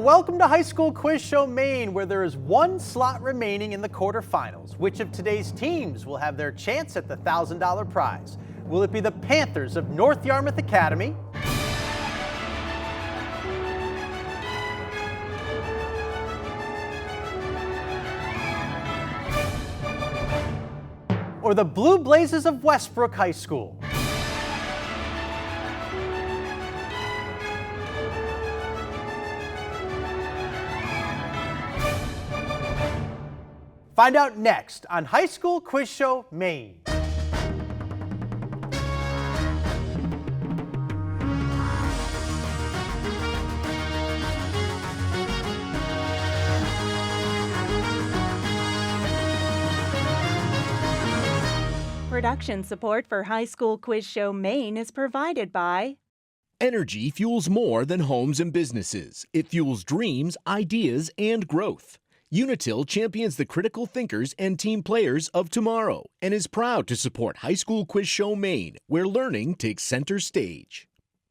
welcome to High School Quiz Show Maine, where there is one slot remaining in the quarterfinals. Which of today's teams will have their chance at the $1,000 prize? Will it be the Panthers of North Yarmouth Academy, or the Blue Blazes of Westbrook High School? Find out next on High School Quiz Show Maine. Production support for High School Quiz Show Maine is provided by Energy fuels more than homes and businesses. It fuels dreams, ideas, and growth. Unitil champions the critical thinkers and team players of tomorrow and is proud to support High School Quiz Show Maine, where learning takes center stage.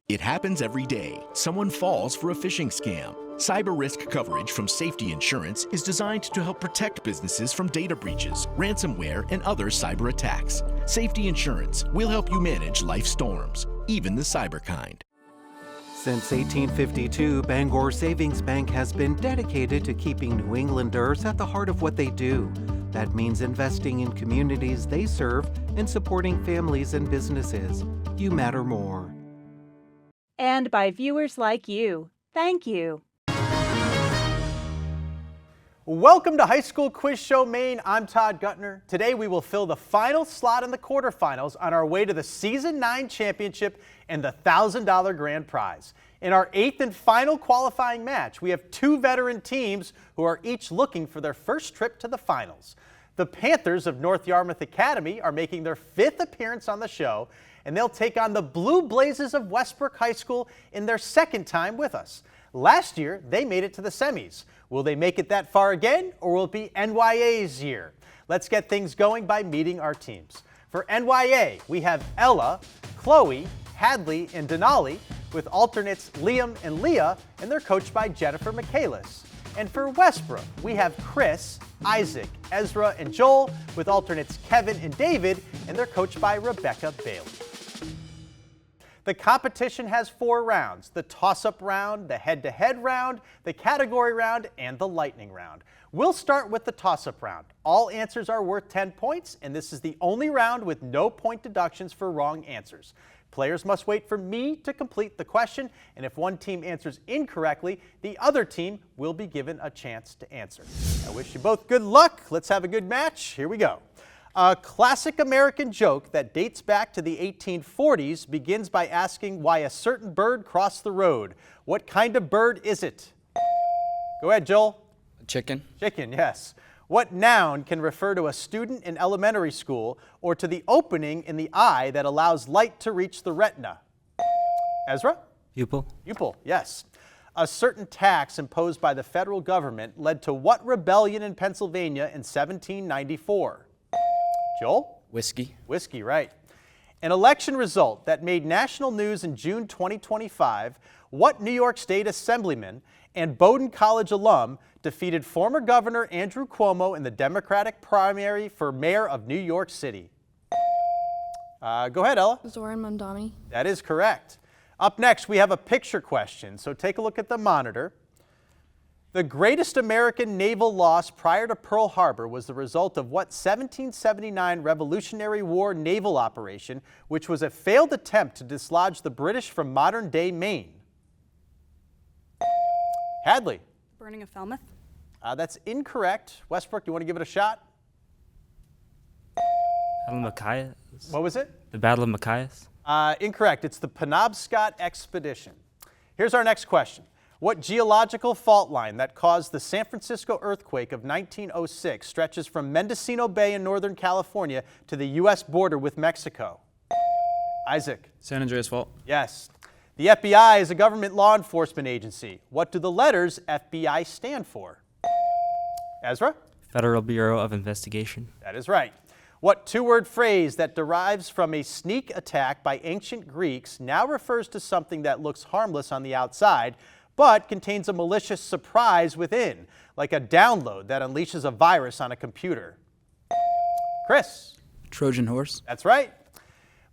It happens every day. Someone falls for a phishing scam. Cyber risk coverage from Safety Insurance is designed to help protect businesses from data breaches, ransomware, and other cyber attacks. Safety Insurance will help you manage life storms, even the cyber kind. Since 1852, Bangor Savings Bank has been dedicated to keeping New Englanders at the heart of what they do. That means investing in communities they serve and supporting families and businesses. You matter more. and by viewers like you. Thank you. Welcome to High School Quiz Show Maine. I'm Todd Guttner. Today we will fill the final slot in the quarterfinals on our way to the Season 9 championship and the $1,000 grand prize. In our 8th and final qualifying match, we have two veteran teams who are each looking for their first trip to the finals. The Panthers of North Yarmouth Academy are making their 5th appearance on the show, and they'll take on the Blue Blazes of Westbrook High School in their 2nd time with us. Last year, they made it to the semis. Will they make it that far again, or will it be NYA's year? Let's get things going by meeting our teams. For NYA, we have Ella, Chloe, Hadley, and Denali, with alternates Liam and Leah, and they're coached by Jennifer Michaelis. And for Westbrook, we have Chris, Isaac, Ezra, and Joel, with alternates Kevin and David, and they're coached by Rebecca Bailey. The competition has 4 rounds: the toss-up round, the head-to-head round, the category round, and the lightning round. We'll start with the toss-up round. All answers are worth 10 points, and this is the only round with no point deductions for wrong answers. Players must wait for me to complete the question, and if one team answers incorrectly, the other team will be given a chance to answer. I wish you both good luck. Let's have a good match. Here we go. A classic American joke that dates back to the 1840s begins by asking why a certain bird crossed the road. What kind of bird is it? Go ahead, Joel. Chicken. Chicken, yes. What noun can refer to a student in elementary school or to the opening in the eye that allows light to reach the retina? Ezra? Pupil. Pupil, yes. A certain tax imposed by the federal government led to what rebellion in Pennsylvania in 1794? Joel? Whiskey. Whiskey, right. An election result that made national news in June 2025, what New York State Assemblyman and Bowdoin College alum defeated former Governor Andrew Cuomo in the Democratic primary for mayor of New York City? Go ahead, Ella. Zoran Mondani. That is correct. Up next, we have a picture question, so take a look at the monitor. The greatest American naval loss prior to Pearl Harbor was the result of what 1779 Revolutionary War naval operation, which was a failed attempt to dislodge the British from modern-day Maine? Hadley. Burning of Falmouth. That's incorrect. Westbrook, you want to give it a shot? Battle of Machias? What was it? The Battle of Machias? Incorrect. It's the Penobscot Expedition. Here's our next question. What geological fault line that caused the San Francisco earthquake of 1906 stretches from Mendocino Bay in Northern California to the U.S. border with Mexico? Isaac. San Andreas Fault. Yes. The FBI is a government law enforcement agency. What do the letters FBI stand for? Ezra? Federal Bureau of Investigation. That is right. What two-word phrase that derives from a sneak attack by ancient Greeks now refers to something that looks harmless on the outside, but contains a malicious surprise within, like a download that unleashes a virus on a computer? Chris? Trojan horse. That's right.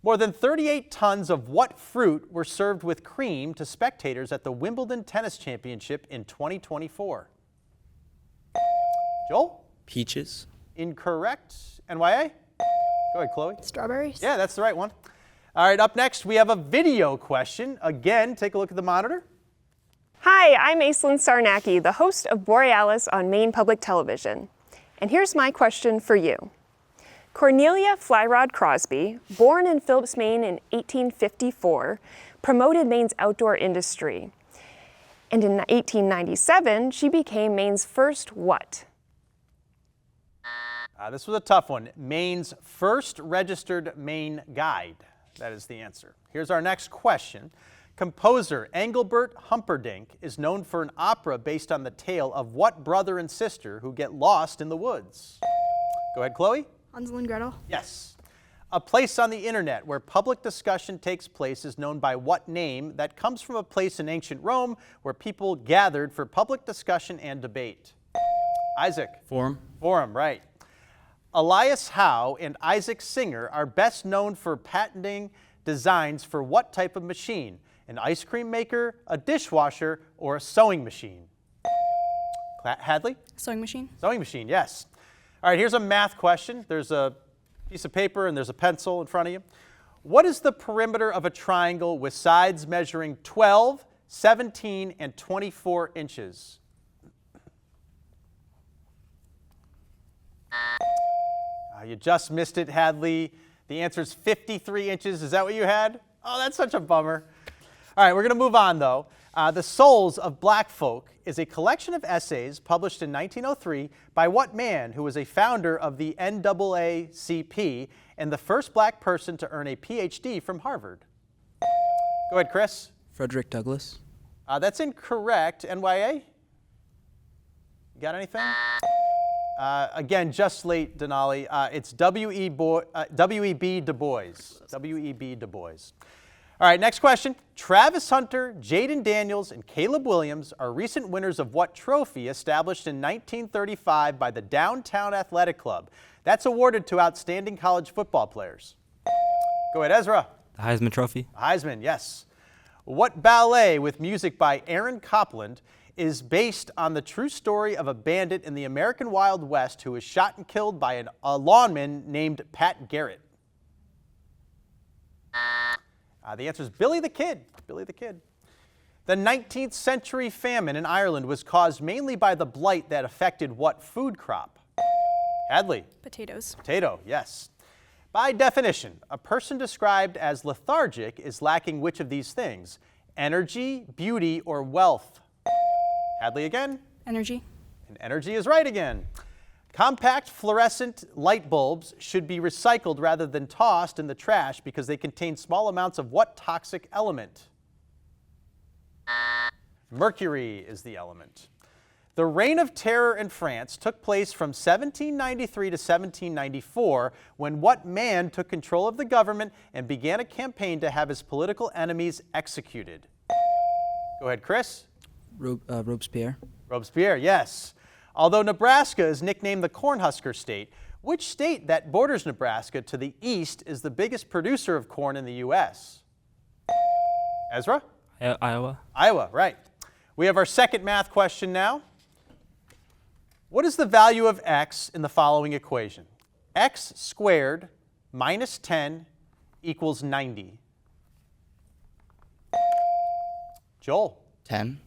More than 38 tons of what fruit were served with cream to spectators at the Wimbledon Tennis Championship in 2024? Joel? Peaches. Incorrect. NYA? Go ahead, Chloe. Strawberries? Yeah, that's the right one. All right, up next, we have a video question. Again, take a look at the monitor. Hi, I'm Aislinn Sarnacki, the host of Borealis on Maine Public Television. And here's my question for you. Cornelia Flyrod Crosby, born in Phillips, Maine in 1854, promoted Maine's outdoor industry. And in 1897, she became Maine's first what? This was a tough one. Maine's first registered Maine guide. That is the answer. Here's our next question. Composer Engelbert Humperdinck is known for an opera based on the tale of what brother and sister who get lost in the woods? Go ahead, Chloe. Hansel and Gretel? Yes. A place on the internet where public discussion takes place is known by what name that comes from a place in ancient Rome where people gathered for public discussion and debate? Isaac. Forum. Forum, right. Elias Howe and Isaac Singer are best known for patenting designs for what type of machine? An ice cream maker, a dishwasher, or a sewing machine? Hadley? Sewing machine? Sewing machine, yes. All right, here's a math question. There's a piece of paper and there's a pencil in front of you. What is the perimeter of a triangle with sides measuring 12, 17, and 24 inches? You just missed it, Hadley. The answer is 53 inches. Is that what you had? Oh, that's such a bummer. All right, we're going to move on, though. The Souls of Black Folk is a collection of essays published in 1903 by what man who was a founder of the NAACP and the first black person to earn a PhD from Harvard? Go ahead, Chris. Frederick Douglass. That's incorrect. NYA? You got anything? Again, just late, Denali. It's W.E.B. Du Bois. W.E.B. Du Bois. All right, next question. Travis Hunter, Jaden Daniels, and Caleb Williams are recent winners of what trophy established in 1935 by the Downtown Athletic Club? That's awarded to outstanding college football players. Go ahead, Ezra. The Heisman Trophy. Heisman, yes. What ballet with music by Aaron Copland is based on the true story of a bandit in the American Wild West who was shot and killed by a lawman named Pat Garrett? The answer is Billy the Kid. Billy the Kid. The 19th century famine in Ireland was caused mainly by the blight that affected what food crop? Hadley. Potatoes. Potato, yes. By definition, a person described as lethargic is lacking which of these things? Energy, beauty, or wealth? Hadley again. Energy. And energy is right again. Compact fluorescent light bulbs should be recycled rather than tossed in the trash because they contain small amounts of what toxic element? Mercury is the element. The Reign of Terror in France took place from 1793 to 1794 when what man took control of the government and began a campaign to have his political enemies executed? Go ahead, Chris. Robespierre. Robespierre, yes. Although Nebraska is nicknamed the Cornhusker State, which state that borders Nebraska to the east is the biggest producer of corn in the U.S.? Ezra? Iowa. Iowa, right. We have our second math question now. What is the value of x in the following equation? X squared minus 10 equals 90. Joel? 10.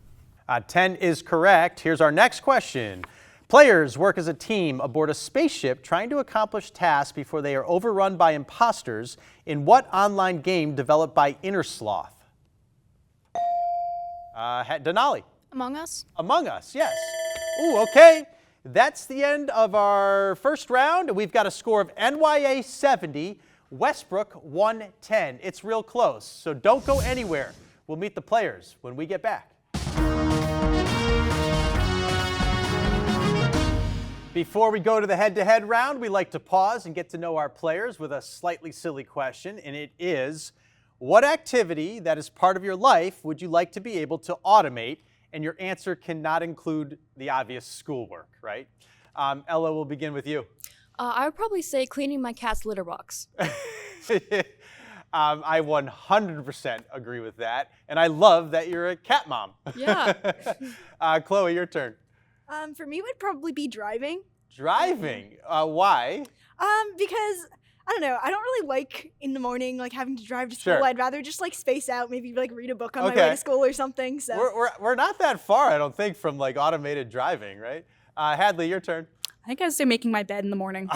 10 is correct. Here's our next question. Players work as a team aboard a spaceship trying to accomplish tasks before they are overrun by imposters in what online game developed by Innersloth? Denali. Among Us? Among Us, yes. Ooh, okay. That's the end of our first round. We've got a score of NYA 70, Westbrook 110. It's real close, so don't go anywhere. We'll meet the players when we get back. Before we go to the head-to-head round, we like to pause and get to know our players with a slightly silly question, and it is, what activity that is part of your life would you like to be able to automate, and your answer cannot include the obvious schoolwork, right? Ella, we'll begin with you. I would probably say cleaning my cat's litter box. I 100% agree with that, and I love that you're a cat mom. Yeah. Chloe, your turn. For me, it would probably be driving. Driving. Why? Because I don't know. I don't really like in the morning like having to drive to school. Sure. I'd rather just like space out, maybe like read a book on my way to school or something. So We're not that far, I don't think, from like automated driving, right? Hadley, your turn. I think I'd say making my bed in the morning.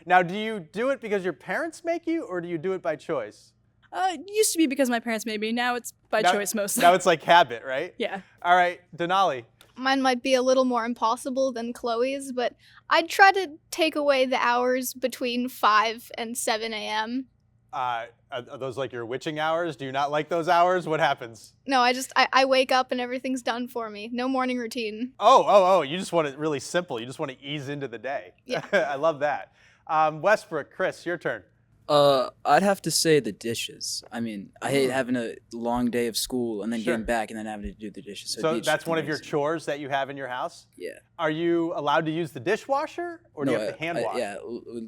Now, do you do it because your parents make you, or do you do it by choice? It used to be because my parents made me. Now it's by choice mostly. Now it's like habit, right? Yeah. All right, Denali. Mine might be a little more impossible than Chloe's, but I'd try to take away the hours between 5 and 7 a.m. Are those like your witching hours? Do you not like those hours? What happens? No, I wake up and everything's done for me. No morning routine. Oh, you just want it really simple. You just want to ease into the day. Yeah. I love that. Westbrook, Chris, your turn. I'd have to say the dishes. I mean, I hate having a long day of school and then Sure. getting back and then having to do the dishes. So dishes that's one of are your easy. chores that you have in your house? Yeah. Are you allowed to use the dishwasher, or do you have to hand wash? Yeah,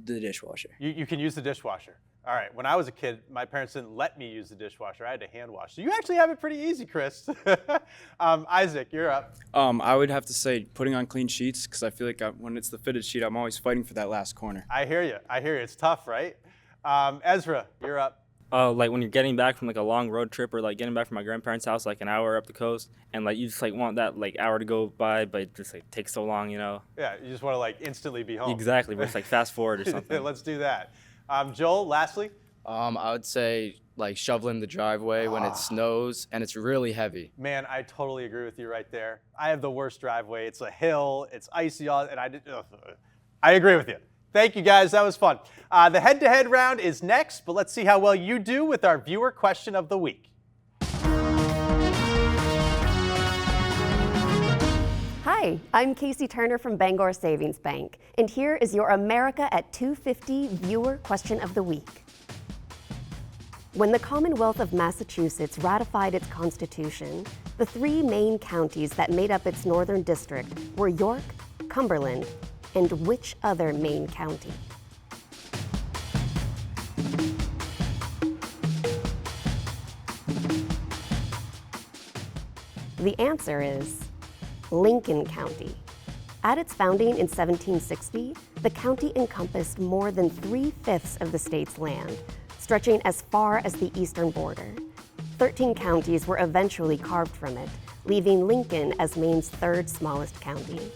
the dishwasher. You can use the dishwasher. All right. When I was a kid, my parents didn't let me use the dishwasher. I had to hand wash. So you actually have it pretty easy, Chris. Isaac, you're up. I would have to say putting on clean sheets because I feel like when it's the fitted sheet, I'm always fighting for that last corner. I hear you. It's tough, right? Ezra, you're up. Like when you're getting back from like a long road trip or like getting back from my grandparents' house, like an hour up the coast, and like you just like want that like hour to go by, but it just like takes so long, you know? Yeah, you just want to like instantly be home. Exactly, but it's like fast forward or something. Let's do that. Joel, lastly. I would say like shoveling the driveway when it snows and it's really heavy. Man, I totally agree with you right there. I have the worst driveway. It's a hill, it's icy, and I agree with you. Thank you, guys. That was fun. The head-to-head round is next, but let's see how well you do with our viewer question of the week. Hi, I'm Casey Turner from Bangor Savings Bank, and here is your America at 250 viewer question of the week. When the Commonwealth of Massachusetts ratified its constitution, the three main counties that made up its northern district were York, Cumberland, and which other Maine county? The answer is Lincoln County. At its founding in 1760, the county encompassed more than 3/5 of the state's land, stretching as far as the eastern border. 13 counties were eventually carved from it, leaving Lincoln as Maine's third smallest county.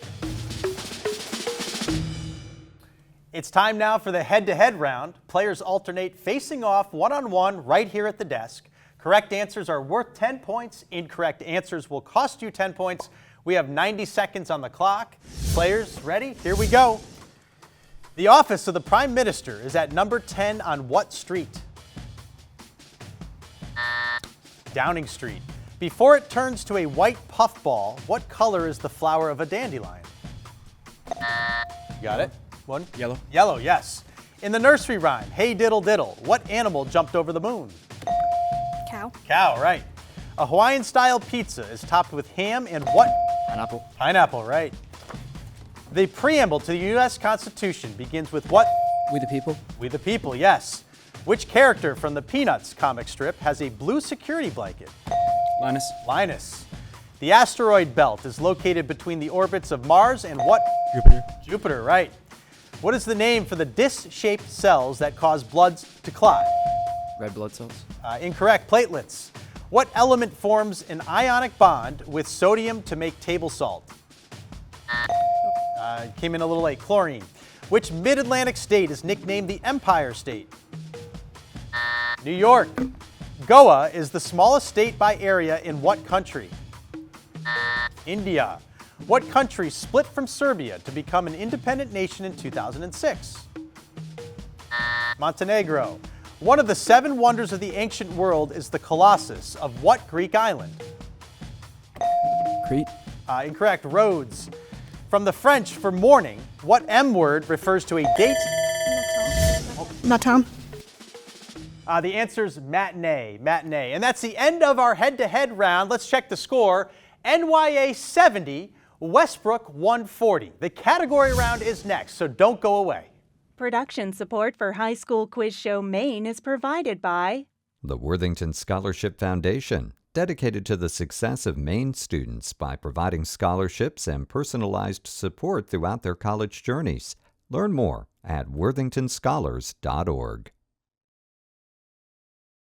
It's time now for the head-to-head round. Players alternate facing off one-on-one right here at the desk. Correct answers are worth 10 points. Incorrect answers will cost you 10 points. We have 90 seconds on the clock. Players, ready? Here we go. The office of the Prime Minister is at number 10 on what street? Downing Street. Before it turns to a white puffball, what color is the flower of a dandelion? Got it? One? Yellow. Yellow, yes. In the nursery rhyme, hey diddle diddle, what animal jumped over the moon? Cow. Cow, right. A Hawaiian-style pizza is topped with ham and what? Pineapple. Pineapple, right. The preamble to the U.S. Constitution begins with what? We the people. We the people, yes. Which character from the Peanuts comic strip has a blue security blanket? Linus. Linus. The asteroid belt is located between the orbits of Mars and what? Jupiter. Jupiter, right. What is the name for the disc-shaped cells that cause blood to clot? Red blood cells. Incorrect. Platelets. What element forms an ionic bond with sodium to make table salt? Came in a little late. Chlorine. Which mid-Atlantic state is nicknamed the Empire State? New York. Goa is the smallest state by area in what country? India. What country split from Serbia to become an independent nation in 2006? Montenegro. One of the 7 wonders of the ancient world is the Colossus of what Greek island? Crete. Incorrect. Rhodes. From the French for morning, what M word refers to a date? Matin. The answer is matinee. And that's the end of our head-to-head round. Let's check the score. NYA 70, Westbrook 140. The category round is next, so don't go away. Production support for High School Quiz Show Maine is provided by the Worthington Scholarship Foundation, dedicated to the success of Maine students by providing scholarships and personalized support throughout their college journeys. Learn more at worthingtonscholars.org.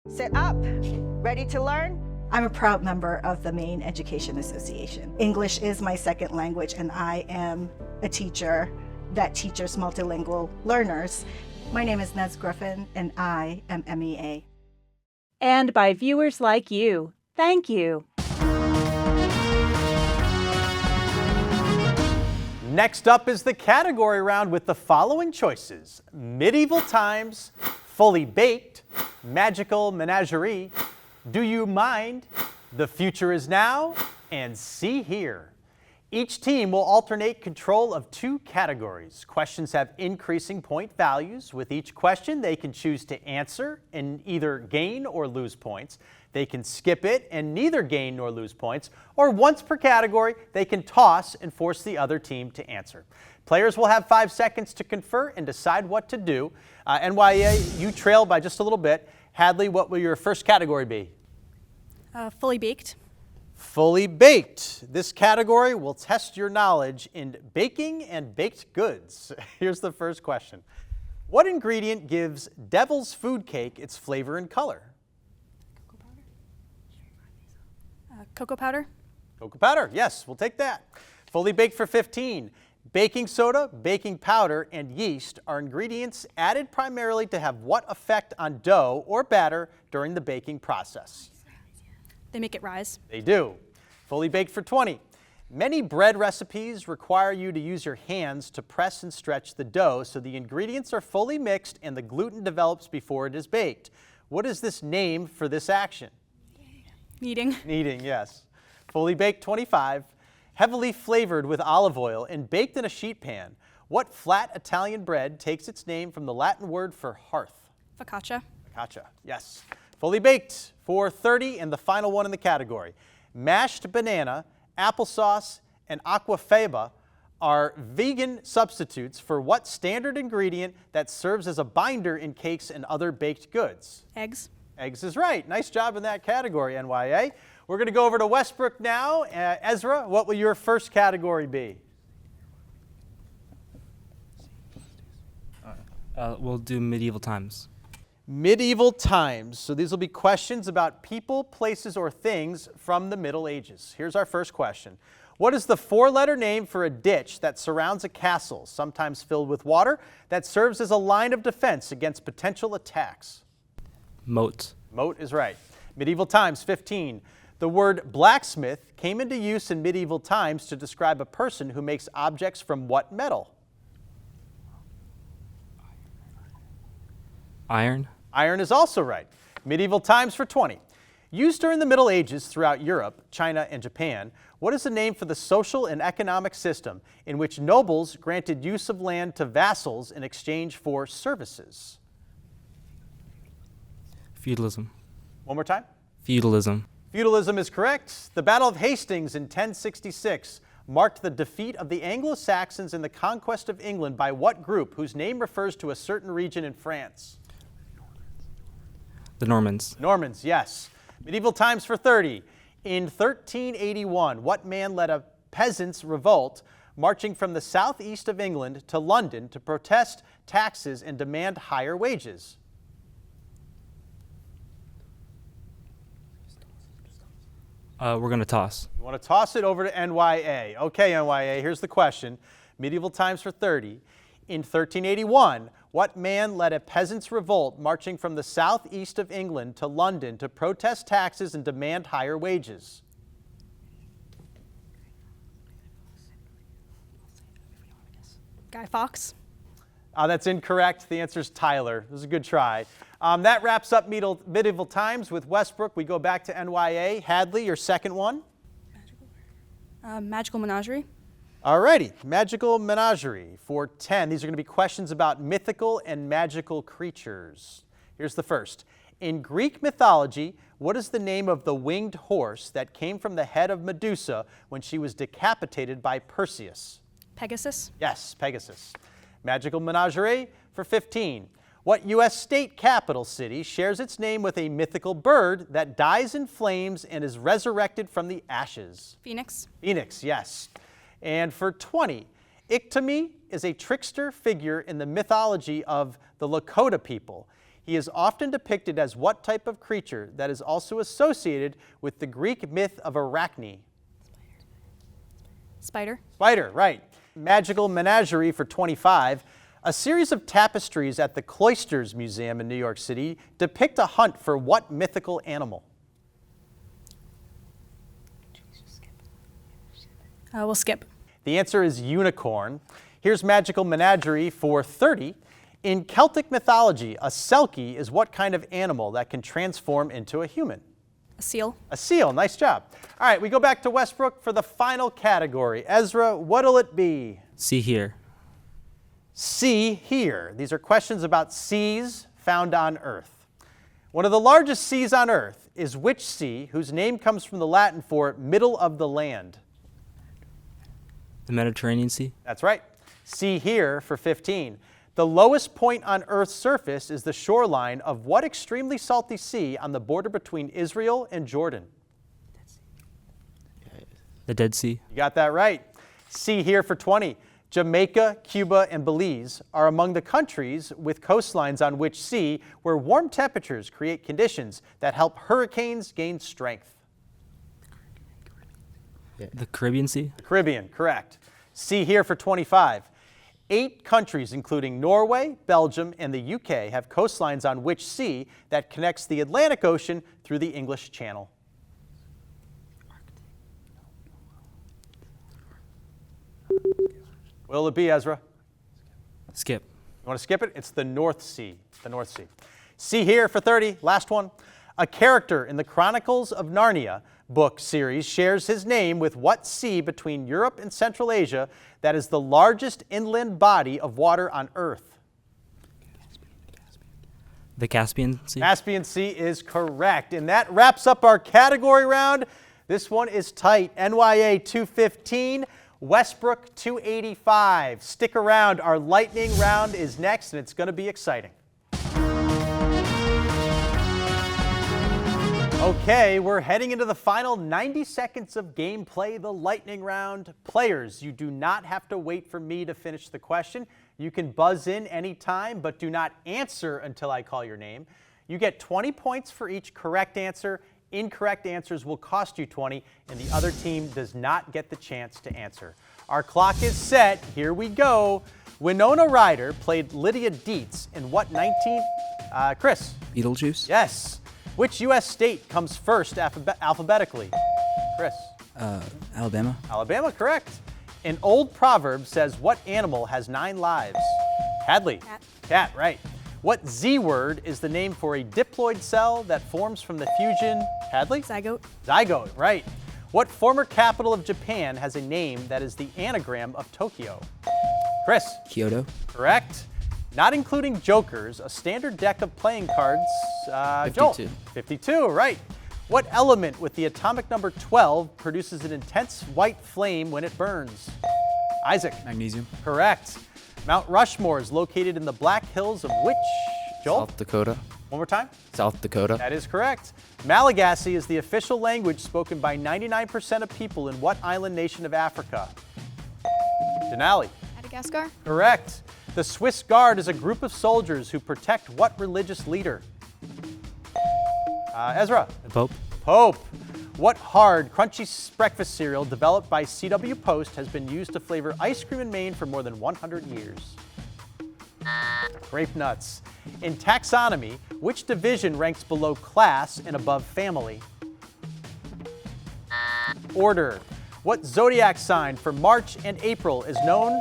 Sit up. Ready to learn? I'm a proud member of the Maine Education Association. English is my second language, and I am a teacher that teaches multilingual learners. My name is Nez Griffin, and I am MEA. And by viewers like you. Thank you. Next up is the category round with the following choices: Medieval Times, Fully Baked, Magical Menagerie, Do You Mind, The Future Is Now, and See Here. Each team will alternate control of 2 categories. Questions have increasing point values. With each question, they can choose to answer and either gain or lose points. They can skip it and neither gain nor lose points. Or once per category, they can toss and force the other team to answer. Players will have 5 seconds to confer and decide what to do. NYA, you trail by just a little bit. Hadley, what will your first category be? Fully baked. Fully baked. This category will test your knowledge in baking and baked goods. Here's the first question. What ingredient gives Devil's Food Cake its flavor and color? Cocoa powder. Cocoa powder, yes, we'll take that. Fully baked for 15. Baking soda, baking powder, and yeast are ingredients added primarily to have what effect on dough or batter during the baking process? They make it rise. They do. Fully baked for 20. Many bread recipes require you to use your hands to press and stretch the dough so the ingredients are fully mixed and the gluten develops before it is baked. What is this name for this action? Kneading. Kneading, yes. Fully baked 25. Heavily flavored with olive oil and baked in a sheet pan. What flat Italian bread takes its name from the Latin word for hearth? Focaccia. Focaccia, yes. Fully baked for 30, and the final one in the category. Mashed banana, applesauce, and aquafaba are vegan substitutes for what standard ingredient that serves as a binder in cakes and other baked goods? Eggs. Eggs is right. Nice job in that category, NYA. We're going to go over to Westbrook now. Ezra, what will your first category be? We'll do medieval times. Medieval times. So these will be questions about people, places, or things from the Middle Ages. Here's our first question. What is the 4-letter name for a ditch that surrounds a castle, sometimes filled with water, that serves as a line of defense against potential attacks? Moat. Moat is right. Medieval times, 15. The word blacksmith came into use in medieval times to describe a person who makes objects from what metal? Iron. Iron is also right. Medieval times for 20. Used during the Middle Ages throughout Europe, China, and Japan, what is the name for the social and economic system in which nobles granted use of land to vassals in exchange for services? Feudalism. One more time. Feudalism. Feudalism is correct. The Battle of Hastings in 1066 marked the defeat of the Anglo-Saxons in the conquest of England by what group whose name refers to a certain region in France? The Normans. Normans, yes. Medieval times for 30. In 1381, what man led a peasants' revolt marching from the southeast of England to London to protest taxes and demand higher wages? We're going to toss. You want to toss it over to NYA. Okay, NYA, here's the question. Medieval times for 30. In 1381, what man led a peasants' revolt marching from the southeast of England to London to protest taxes and demand higher wages? Guy Fawkes. That's incorrect. The answer is Tyler. This is a good try. That wraps up medieval times with Westbrook. We go back to NYA. Hadley, your second one. Magical Menagerie. All righty. Magical Menagerie for 10. These are going to be questions about mythical and magical creatures. Here's the first. In Greek mythology, what is the name of the winged horse that came from the head of Medusa when she was decapitated by Perseus? Pegasus. Yes, Pegasus. Magical menagerie for 15. What U.S. state capital city shares its name with a mythical bird that dies in flames and is resurrected from the ashes? Phoenix. Phoenix, yes. And for 20, Iktomi is a trickster figure in the mythology of the Lakota people. He is often depicted as what type of creature that is also associated with the Greek myth of Arachne? Spider. Spider, right. Magical menagerie for 25. A series of tapestries at the Cloisters Museum in New York City depict a hunt for what mythical animal? We'll skip. The answer is unicorn. Here's magical menagerie for 30. In Celtic mythology, a selkie is what kind of animal that can transform into a human? A seal. A seal, nice job. All right, we go back to Westbrook for the final category. Ezra, what'll it be? See here. See here. These are questions about seas found on Earth. One of the largest seas on Earth is which sea, whose name comes from the Latin for middle of the land? The Mediterranean Sea. That's right. See here for 15. The lowest point on Earth's surface is the shoreline of what extremely salty sea on the border between Israel and Jordan? The Dead Sea. You got that right. See here for 20. Jamaica, Cuba, and Belize are among the countries with coastlines on which sea where warm temperatures create conditions that help hurricanes gain strength. The Caribbean Sea. The Caribbean, correct. See here for 25. 8 countries, including Norway, Belgium, and the UK, have coastlines on which sea that connects the Atlantic Ocean through the English Channel? What'll it be, Ezra? Skip. You want to skip it? It's the North Sea. The North Sea. See here for 30. Last one. A character in the Chronicles of Narnia book series shares his name with what sea between Europe and Central Asia that is the largest inland body of water on Earth? The Caspian Sea. Caspian Sea is correct. And that wraps up our category round. This one is tight. NYA 215, Westbrook 285. Stick around. Our lightning round is next, and it's going to be exciting. Okay, we're heading into the final 90 seconds of gameplay, the lightning round. Players, you do not have to wait for me to finish the question. You can buzz in anytime, but do not answer until I call your name. You get 20 points for each correct answer. Incorrect answers will cost you 20, and the other team does not get the chance to answer. Our clock is set. Here we go. Winona Ryder played Lydia Dietz in what 19th? Chris? Beetlejuice? Yes. Which U.S. state comes first alphabetically? Chris? Alabama? Alabama, correct. An old proverb says what animal has 9 lives? Hadley? Cat. Cat, right. What Z word is the name for a diploid cell that forms from the fusion? Hadley? Zygote. Zygote, right. What former capital of Japan has a name that is the anagram of Tokyo? Chris? Kyoto? Correct. Not including jokers, a standard deck of playing cards. 52. Joel? 52, right. What element with the atomic number 12 produces an intense white flame when it burns? Isaac? Magnesium? Correct. Mount Rushmore is located in the Black Hills of which? Joel? South Dakota. One more time. South Dakota. That is correct. Malagasy is the official language spoken by 99% of people in what island nation of Africa? Denali? Madagascar. Correct. The Swiss Guard is a group of soldiers who protect what religious leader? Ezra? The Pope. Pope. What hard, crunchy breakfast cereal developed by C.W. Post has been used to flavor ice cream in Maine for more than 100 years? Grape nuts. In taxonomy, which division ranks below class and above family? Order. What zodiac sign for March and April is known?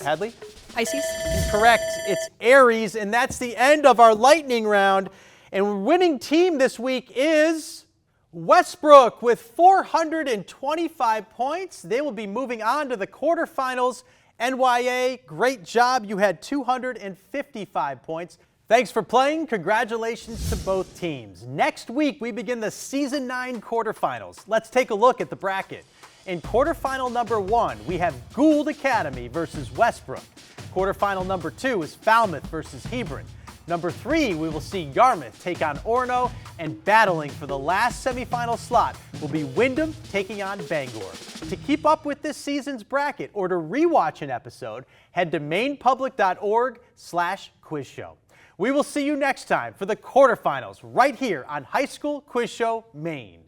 Hadley? Pisces. Correct. It's Aries, and that's the end of our lightning round. And winning team this week is Westbrook with 425 points. They will be moving on to the quarterfinals. NYA, great job. You had 255 points. Thanks for playing. Congratulations to both teams. Next week, we begin the Season 9 quarterfinals. Let's take a look at the bracket. In quarterfinal number 1, we have Gould Academy versus Westbrook. Quarterfinal number 2 is Falmouth versus Hebron. Number 3, we will see Yarmouth take on Orono, and battling for the last semifinal slot will be Windham taking on Bangor. To keep up with this season's bracket or to rewatch an episode, head to mainepublic.org/quizshow. We will see you next time for the quarterfinals right here on High School Quiz Show Maine.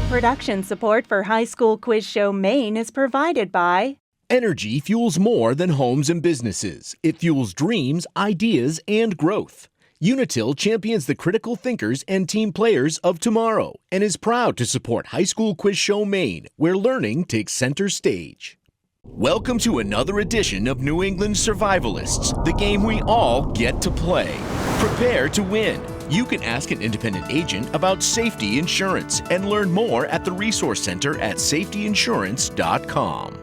Production support for High School Quiz Show Maine is provided by Energy fuels more than homes and businesses. It fuels dreams, ideas, and growth. Unitil champions the critical thinkers and team players of tomorrow and is proud to support High School Quiz Show Maine, where learning takes center stage. Welcome to another edition of New England Survivalists, the game we all get to play. Prepare to win. You can ask an independent agent about safety insurance and learn more at the Resource Center at safetyinsurance.com.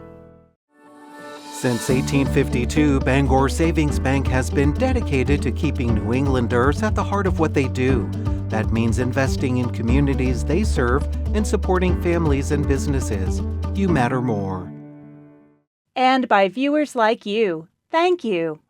Since 1852, Bangor Savings Bank has been dedicated to keeping New Englanders at the heart of what they do. That means investing in communities they serve and supporting families and businesses. You matter more. And by viewers like you. Thank you.